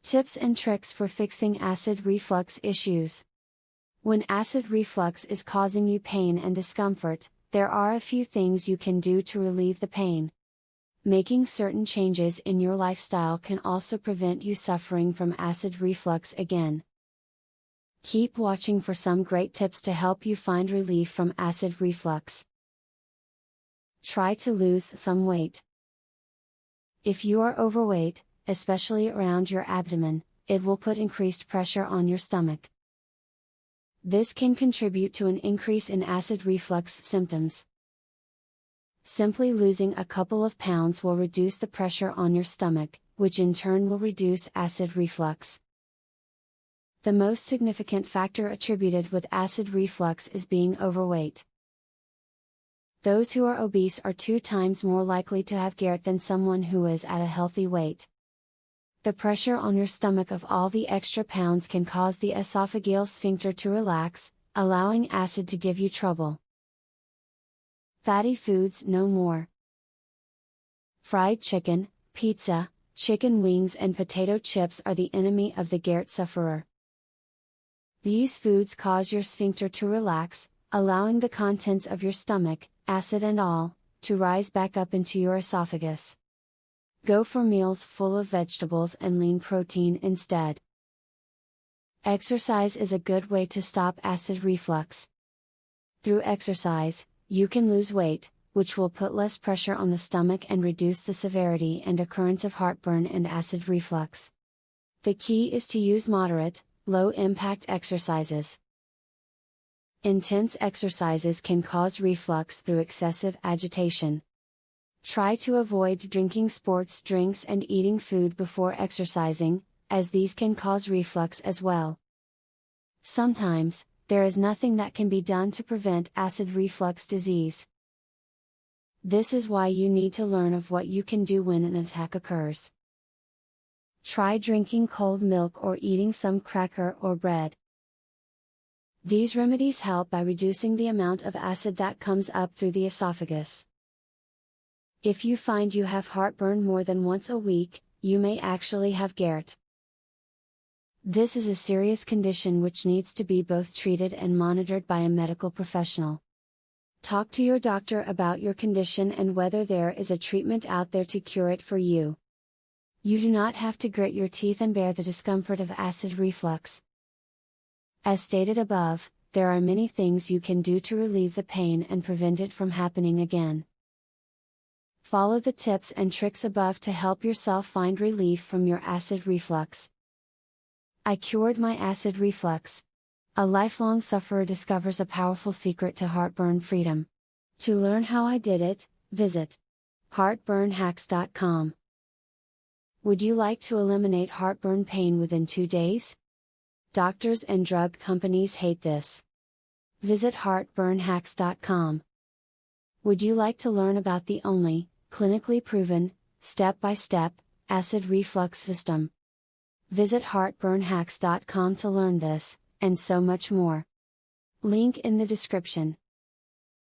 Tips and tricks for fixing acid reflux issues. When acid reflux is causing you pain and discomfort, there are a few things you can do to relieve the pain. Making certain changes in your lifestyle can also prevent you suffering from acid reflux again. Keep watching for some great tips to help you find relief from acid reflux. Try to lose some weight. If you are overweight, especially around your abdomen, it will put increased pressure on your stomach. This can contribute to an increase in acid reflux symptoms. Simply losing a couple of pounds will reduce the pressure on your stomach, which in turn will reduce acid reflux. The most significant factor attributed with acid reflux is being overweight. Those who are obese are 2 times more likely to have GERD than someone who is at a healthy weight. The pressure on your stomach of all the extra pounds can cause the esophageal sphincter to relax, allowing acid to give you trouble. Fatty foods no more. Fried chicken, pizza, chicken wings and potato chips are the enemy of the GERD sufferer. These foods cause your sphincter to relax, allowing the contents of your stomach, acid and all, to rise back up into your esophagus. Go for meals full of vegetables and lean protein instead. Exercise is a good way to stop acid reflux. Through exercise, you can lose weight, which will put less pressure on the stomach and reduce the severity and occurrence of heartburn and acid reflux. The key is to use moderate, low-impact exercises. Intense exercises can cause reflux through excessive agitation. Try to avoid drinking sports drinks and eating food before exercising, as these can cause reflux as well. Sometimes, there is nothing that can be done to prevent acid reflux disease. This is why you need to learn of what you can do when an attack occurs. Try drinking cold milk or eating some cracker or bread. These remedies help by reducing the amount of acid that comes up through the esophagus. If you find you have heartburn more than once a week, you may actually have GERD. This is a serious condition which needs to be both treated and monitored by a medical professional. Talk to your doctor about your condition and whether there is a treatment out there to cure it for you. You do not have to grit your teeth and bear the discomfort of acid reflux. As stated above, there are many things you can do to relieve the pain and prevent it from happening again. Follow the tips and tricks above to help yourself find relief from your acid reflux. I cured my acid reflux. A lifelong sufferer discovers a powerful secret to heartburn freedom. To learn how I did it, visit heartburnhacks.com. Would you like to eliminate heartburn pain within 2 days? Doctors and drug companies hate this. Visit heartburnhacks.com. Would you like to learn about the only, clinically proven, step-by-step, acid reflux system? Visit heartburnhacks.com to learn this, and so much more. Link in the description.